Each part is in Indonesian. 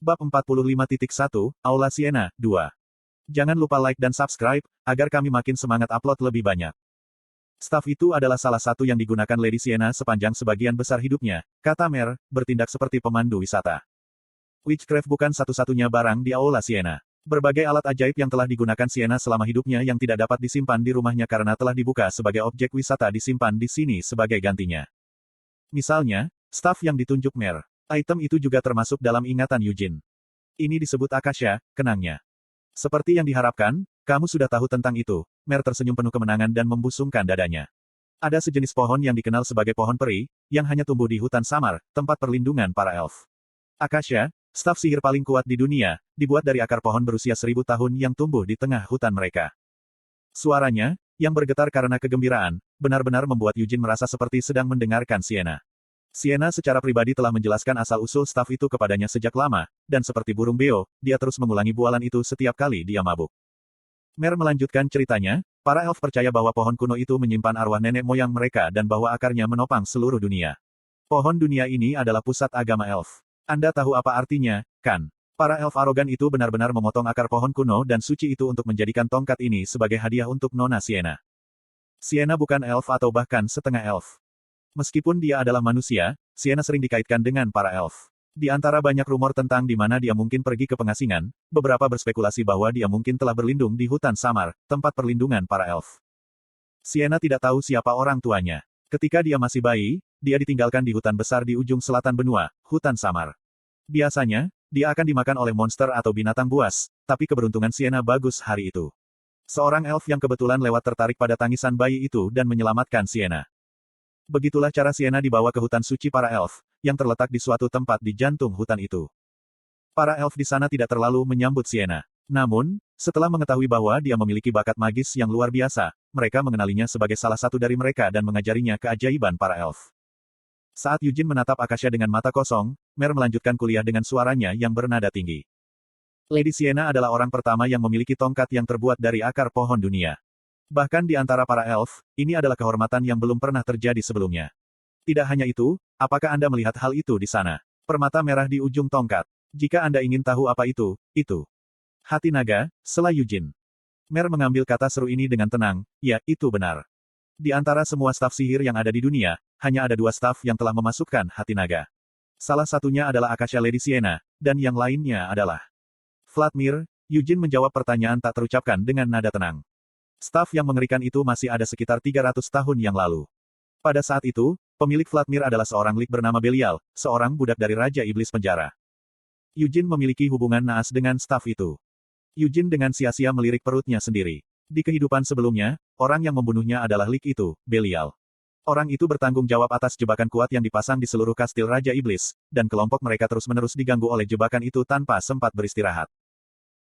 Bab 45.1, Aula Siena, 2. Jangan lupa like dan subscribe, agar kami makin semangat upload lebih banyak. Staf itu adalah salah satu yang digunakan Lady Siena sepanjang sebagian besar hidupnya, kata Mer, bertindak seperti pemandu wisata. Witchcraft bukan satu-satunya barang di Aula Siena. Berbagai alat ajaib yang telah digunakan Siena selama hidupnya yang tidak dapat disimpan di rumahnya karena telah dibuka sebagai objek wisata disimpan di sini sebagai gantinya. Misalnya, staf yang ditunjuk Mer. Item itu juga termasuk dalam ingatan Eugene. Ini disebut Akasha, kenangnya. Seperti yang diharapkan, kamu sudah tahu tentang itu. Mer tersenyum penuh kemenangan dan membusungkan dadanya. Ada sejenis pohon yang dikenal sebagai pohon peri, yang hanya tumbuh di hutan samar, tempat perlindungan para elf. Akasha, staf sihir paling kuat di dunia, dibuat dari akar pohon berusia 1000 tahun yang tumbuh di tengah hutan mereka. Suaranya, yang bergetar karena kegembiraan, benar-benar membuat Eugene merasa seperti sedang mendengarkan Siena. Siena secara pribadi telah menjelaskan asal-usul staf itu kepadanya sejak lama, dan seperti burung beo, dia terus mengulangi bualan itu setiap kali dia mabuk. Mer melanjutkan ceritanya, para elf percaya bahwa pohon kuno itu menyimpan arwah nenek moyang mereka dan bahwa akarnya menopang seluruh dunia. Pohon dunia ini adalah pusat agama elf. Anda tahu apa artinya, kan? Para elf arogan itu benar-benar memotong akar pohon kuno dan suci itu untuk menjadikan tongkat ini sebagai hadiah untuk Nona Siena. Siena bukan elf atau bahkan setengah elf. Meskipun dia adalah manusia, Siena sering dikaitkan dengan para elf. Di antara banyak rumor tentang di mana dia mungkin pergi ke pengasingan, beberapa berspekulasi bahwa dia mungkin telah berlindung di hutan samar, tempat perlindungan para elf. Siena tidak tahu siapa orang tuanya. Ketika dia masih bayi, dia ditinggalkan di hutan besar di ujung selatan benua, hutan samar. Biasanya, dia akan dimakan oleh monster atau binatang buas, tapi keberuntungan Siena bagus hari itu. Seorang elf yang kebetulan lewat tertarik pada tangisan bayi itu dan menyelamatkan Siena. Begitulah cara Siena dibawa ke hutan suci para elf, yang terletak di suatu tempat di jantung hutan itu. Para elf di sana tidak terlalu menyambut Siena. Namun, setelah mengetahui bahwa dia memiliki bakat magis yang luar biasa, mereka mengenalinya sebagai salah satu dari mereka dan mengajarinya keajaiban para elf. Saat Eugene menatap Akasha dengan mata kosong, Mer melanjutkan kuliah dengan suaranya yang bernada tinggi. Lady Siena adalah orang pertama yang memiliki tongkat yang terbuat dari akar pohon dunia. Bahkan di antara para elf, ini adalah kehormatan yang belum pernah terjadi sebelumnya. Tidak hanya itu, apakah Anda melihat hal itu di sana? Permata merah di ujung tongkat. Jika Anda ingin tahu apa itu. Hati naga, sela Eugene. Mer mengambil kata seru ini dengan tenang, ya, itu benar. Di antara semua staf sihir yang ada di dunia, hanya ada 2 staf yang telah memasukkan hati naga. Salah satunya adalah Akasha Lady Siena, dan yang lainnya adalah Vladimir. Eugene menjawab pertanyaan tak terucapkan dengan nada tenang. Staf yang mengerikan itu masih ada sekitar 300 tahun yang lalu. Pada saat itu, pemilik Vladimir adalah seorang lik bernama Belial, seorang budak dari Raja Iblis Penjara. Eugene memiliki hubungan naas dengan staf itu. Eugene dengan sia-sia melirik perutnya sendiri. Di kehidupan sebelumnya, orang yang membunuhnya adalah lik itu, Belial. Orang itu bertanggung jawab atas jebakan kuat yang dipasang di seluruh kastil Raja Iblis, dan kelompok mereka terus-menerus diganggu oleh jebakan itu tanpa sempat beristirahat.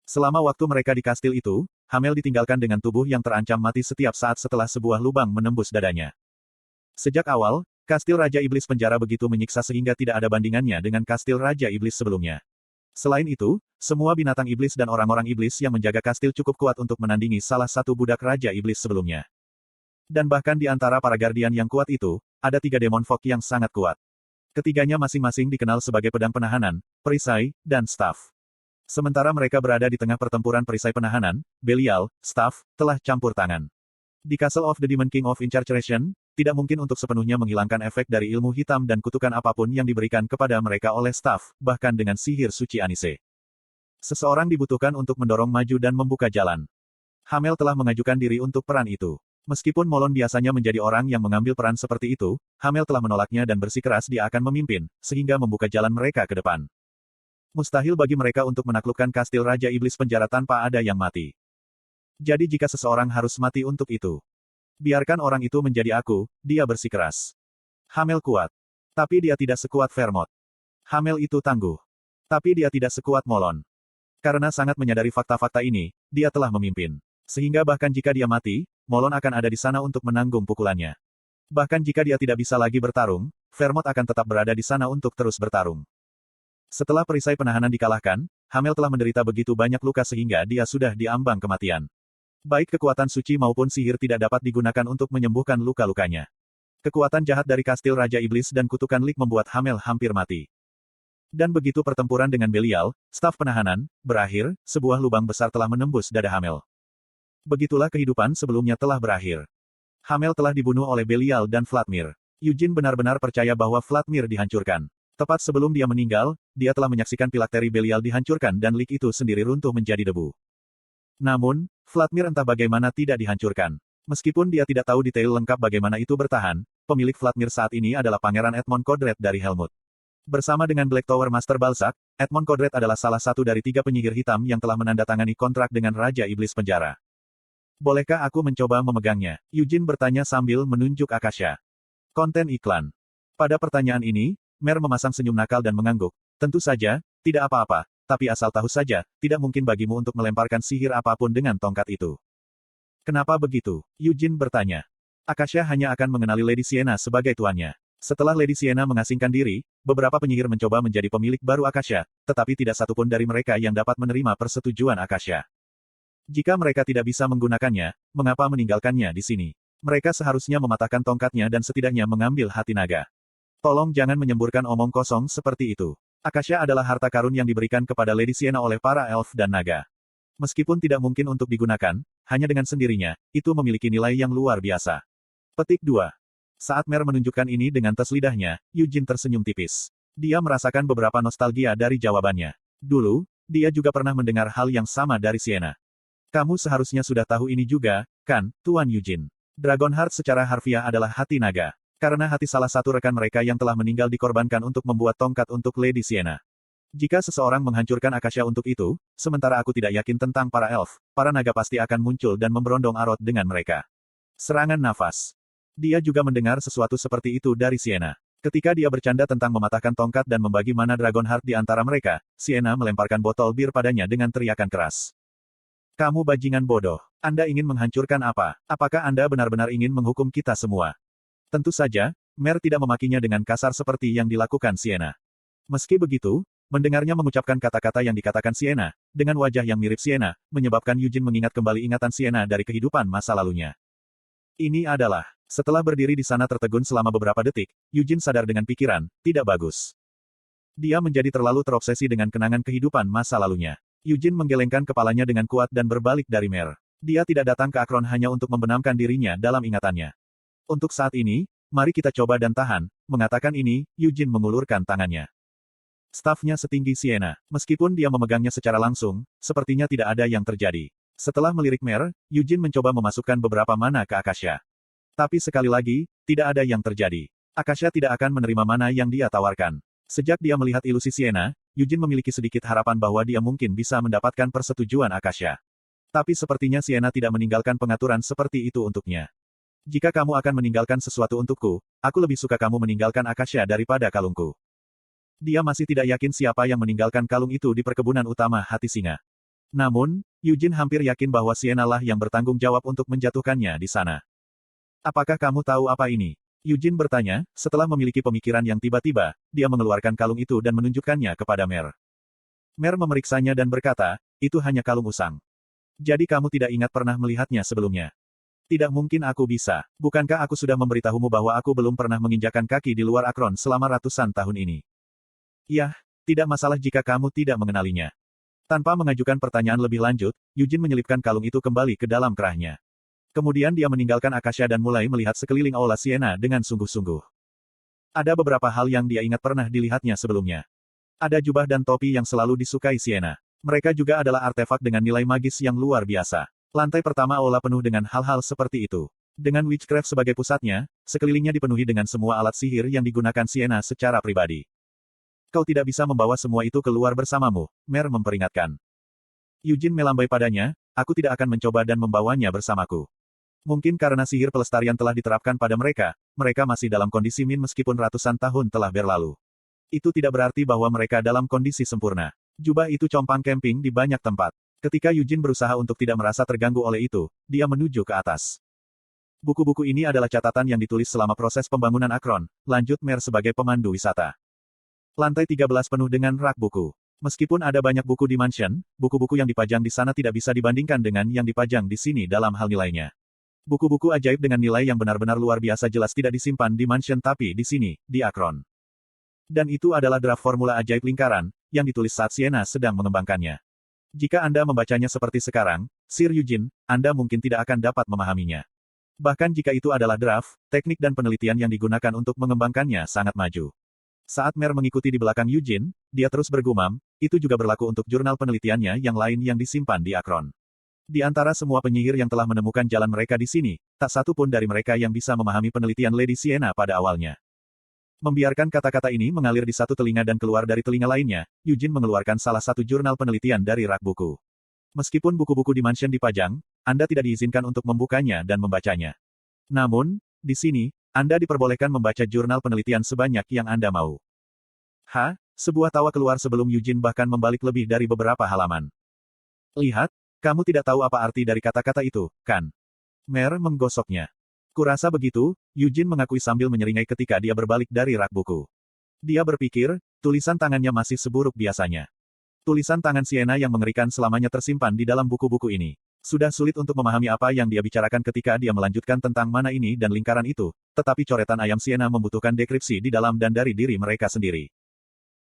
Selama waktu mereka di kastil itu, Hamel ditinggalkan dengan tubuh yang terancam mati setiap saat setelah sebuah lubang menembus dadanya. Sejak awal, kastil Raja Iblis Penjara begitu menyiksa sehingga tidak ada bandingannya dengan kastil Raja Iblis sebelumnya. Selain itu, semua binatang iblis dan orang-orang iblis yang menjaga kastil cukup kuat untuk menandingi salah satu budak Raja Iblis sebelumnya. Dan bahkan di antara para guardian yang kuat itu, ada 3 demon folk yang sangat kuat. Ketiganya masing-masing dikenal sebagai pedang penahanan, perisai, dan staf. Sementara mereka berada di tengah pertempuran perisai penahanan, Belial, staf, telah campur tangan. Di Castle of the Demon King of Incarceration, tidak mungkin untuk sepenuhnya menghilangkan efek dari ilmu hitam dan kutukan apapun yang diberikan kepada mereka oleh staf, bahkan dengan sihir suci Anise. Seseorang dibutuhkan untuk mendorong maju dan membuka jalan. Hamel telah mengajukan diri untuk peran itu. Meskipun Molon biasanya menjadi orang yang mengambil peran seperti itu, Hamel telah menolaknya dan bersikeras dia akan memimpin, sehingga membuka jalan mereka ke depan. Mustahil bagi mereka untuk menaklukkan kastil Raja Iblis Penjara tanpa ada yang mati. Jadi jika seseorang harus mati untuk itu, biarkan orang itu menjadi aku, dia bersikeras. Hamel kuat. Tapi dia tidak sekuat Vermont. Hamel itu tangguh. Tapi dia tidak sekuat Molon. Karena sangat menyadari fakta-fakta ini, dia telah memimpin. Sehingga bahkan jika dia mati, Molon akan ada di sana untuk menanggung pukulannya. Bahkan jika dia tidak bisa lagi bertarung, Vermont akan tetap berada di sana untuk terus bertarung. Setelah perisai penahanan dikalahkan, Hamel telah menderita begitu banyak luka sehingga dia sudah di ambang kematian. Baik kekuatan suci maupun sihir tidak dapat digunakan untuk menyembuhkan luka-lukanya. Kekuatan jahat dari kastil Raja Iblis dan kutukan lik membuat Hamel hampir mati. Dan begitu pertempuran dengan Belial, staf penahanan, berakhir, sebuah lubang besar telah menembus dada Hamel. Begitulah kehidupan sebelumnya telah berakhir. Hamel telah dibunuh oleh Belial dan Vladimir. Eugene benar-benar percaya bahwa Vladimir dihancurkan. Tepat sebelum dia meninggal, dia telah menyaksikan pilakteri Belial dihancurkan dan lik itu sendiri runtuh menjadi debu. Namun, Vladimir entah bagaimana tidak dihancurkan. Meskipun dia tidak tahu detail lengkap bagaimana itu bertahan, pemilik Vladimir saat ini adalah Pangeran Edmond Kodred dari Helmut. Bersama dengan Black Tower Master Balzac, Edmond Kodred adalah salah satu dari 3 penyihir hitam yang telah menandatangani kontrak dengan Raja Iblis Penjara. Bolehkah aku mencoba memegangnya? Eugene bertanya sambil menunjuk Akasha. Konten iklan. Pada pertanyaan ini, Mer memasang senyum nakal dan mengangguk. Tentu saja, tidak apa-apa, tapi asal tahu saja, tidak mungkin bagimu untuk melemparkan sihir apapun dengan tongkat itu. Kenapa begitu? Eugene bertanya. Akasha hanya akan mengenali Lady Sienna sebagai tuannya. Setelah Lady Sienna mengasingkan diri, beberapa penyihir mencoba menjadi pemilik baru Akasha, tetapi tidak satupun dari mereka yang dapat menerima persetujuan Akasha. Jika mereka tidak bisa menggunakannya, mengapa meninggalkannya di sini? Mereka seharusnya mematahkan tongkatnya dan setidaknya mengambil hati naga. Tolong jangan menyemburkan omong kosong seperti itu. Akasha adalah harta karun yang diberikan kepada Lady Sienna oleh para elf dan naga. Meskipun tidak mungkin untuk digunakan, hanya dengan sendirinya, itu memiliki nilai yang luar biasa. Petik 2. Saat Mer menunjukkan ini dengan tes lidahnya, Eugene tersenyum tipis. Dia merasakan beberapa nostalgia dari jawabannya. Dulu, dia juga pernah mendengar hal yang sama dari Sienna. Kamu seharusnya sudah tahu ini juga, kan, Tuan Eugene? Dragonheart secara harfiah adalah hati naga. Karena hati salah satu rekan mereka yang telah meninggal dikorbankan untuk membuat tongkat untuk Lady Sienna. Jika seseorang menghancurkan Akasha untuk itu, sementara aku tidak yakin tentang para elf, para naga pasti akan muncul dan memberondong Arot dengan mereka. Serangan nafas. Dia juga mendengar sesuatu seperti itu dari Sienna. Ketika dia bercanda tentang mematahkan tongkat dan membagi mana Dragonheart di antara mereka, Sienna melemparkan botol bir padanya dengan teriakan keras. Kamu bajingan bodoh. Anda ingin menghancurkan apa? Apakah Anda benar-benar ingin menghukum kita semua? Tentu saja, Mer tidak memakinya dengan kasar seperti yang dilakukan Sienna. Meski begitu, mendengarnya mengucapkan kata-kata yang dikatakan Sienna, dengan wajah yang mirip Sienna, menyebabkan Eugene mengingat kembali ingatan Sienna dari kehidupan masa lalunya. Ini adalah, setelah berdiri di sana tertegun selama beberapa detik, Eugene sadar dengan pikiran, tidak bagus. Dia menjadi terlalu terobsesi dengan kenangan kehidupan masa lalunya. Eugene menggelengkan kepalanya dengan kuat dan berbalik dari Mer. Dia tidak datang ke Akron hanya untuk membenamkan dirinya dalam ingatannya. Untuk saat ini, mari kita coba dan tahan. Mengatakan ini, Eugene mengulurkan tangannya. Stafnya setinggi Sienna. Meskipun dia memegangnya secara langsung, sepertinya tidak ada yang terjadi. Setelah melirik Mer, Eugene mencoba memasukkan beberapa mana ke Akasha. Tapi sekali lagi, tidak ada yang terjadi. Akasha tidak akan menerima mana yang dia tawarkan. Sejak dia melihat ilusi Sienna, Eugene memiliki sedikit harapan bahwa dia mungkin bisa mendapatkan persetujuan Akasha. Tapi sepertinya Sienna tidak meninggalkan pengaturan seperti itu untuknya. Jika kamu akan meninggalkan sesuatu untukku, aku lebih suka kamu meninggalkan Akasha daripada kalungku. Dia masih tidak yakin siapa yang meninggalkan kalung itu di perkebunan utama hati singa. Namun, Eugene hampir yakin bahwa Sienna lah yang bertanggung jawab untuk menjatuhkannya di sana. Apakah kamu tahu apa ini? Eugene bertanya, setelah memiliki pemikiran yang tiba-tiba, dia mengeluarkan kalung itu dan menunjukkannya kepada Mer. Mer memeriksanya dan berkata, itu hanya kalung usang. Jadi kamu tidak ingat pernah melihatnya sebelumnya? Tidak mungkin aku bisa. Bukankah aku sudah memberitahumu bahwa aku belum pernah menginjakan kaki di luar Akron selama ratusan tahun ini? Yah, tidak masalah jika kamu tidak mengenalinya. Tanpa mengajukan pertanyaan lebih lanjut, Eugene menyelipkan kalung itu kembali ke dalam kerahnya. Kemudian dia meninggalkan Akasha dan mulai melihat sekeliling aula Sienna dengan sungguh-sungguh. Ada beberapa hal yang dia ingat pernah dilihatnya sebelumnya. Ada jubah dan topi yang selalu disukai Sienna. Mereka juga adalah artefak dengan nilai magis yang luar biasa. Lantai pertama aula penuh dengan hal-hal seperti itu. Dengan Witchcraft sebagai pusatnya, sekelilingnya dipenuhi dengan semua alat sihir yang digunakan Sienna secara pribadi. Kau tidak bisa membawa semua itu keluar bersamamu, Mer memperingatkan. Eugene melambai padanya, aku tidak akan mencoba dan membawanya bersamaku. Mungkin karena sihir pelestarian telah diterapkan pada mereka, mereka masih dalam kondisi min meskipun ratusan tahun telah berlalu. Itu tidak berarti bahwa mereka dalam kondisi sempurna. Jubah itu compang camping di banyak tempat. Ketika Eugene berusaha untuk tidak merasa terganggu oleh itu, dia menuju ke atas. Buku-buku ini adalah catatan yang ditulis selama proses pembangunan Akron, lanjut Mer sebagai pemandu wisata. Lantai 13 penuh dengan rak buku. Meskipun ada banyak buku di mansion, buku-buku yang dipajang di sana tidak bisa dibandingkan dengan yang dipajang di sini dalam hal nilainya. Buku-buku ajaib dengan nilai yang benar-benar luar biasa jelas tidak disimpan di mansion tapi di sini, di Akron. Dan itu adalah draft formula ajaib lingkaran, yang ditulis saat Sienna sedang mengembangkannya. Jika Anda membacanya seperti sekarang, Sir Eugene, Anda mungkin tidak akan dapat memahaminya. Bahkan jika itu adalah draft, teknik dan penelitian yang digunakan untuk mengembangkannya sangat maju. Saat Mer mengikuti di belakang Eugene, dia terus bergumam, itu juga berlaku untuk jurnal penelitiannya yang lain yang disimpan di Akron. Di antara semua penyihir yang telah menemukan jalan mereka di sini, tak satu pun dari mereka yang bisa memahami penelitian Lady Sienna pada awalnya. Membiarkan kata-kata ini mengalir di satu telinga dan keluar dari telinga lainnya, Eugene mengeluarkan salah satu jurnal penelitian dari rak buku. Meskipun buku-buku di mansion dipajang, Anda tidak diizinkan untuk membukanya dan membacanya. Namun, di sini, Anda diperbolehkan membaca jurnal penelitian sebanyak yang Anda mau. Sebuah tawa keluar sebelum Eugene bahkan membalik lebih dari beberapa halaman. Lihat, kamu tidak tahu apa arti dari kata-kata itu, kan? Mer menggosoknya. Kurasa begitu, Eugene mengakui sambil menyeringai ketika dia berbalik dari rak buku. Dia berpikir, tulisan tangannya masih seburuk biasanya. Tulisan tangan Sienna yang mengerikan selamanya tersimpan di dalam buku-buku ini. Sudah sulit untuk memahami apa yang dia bicarakan ketika dia melanjutkan tentang mana ini dan lingkaran itu, tetapi coretan ayam Sienna membutuhkan dekripsi di dalam dan dari diri mereka sendiri.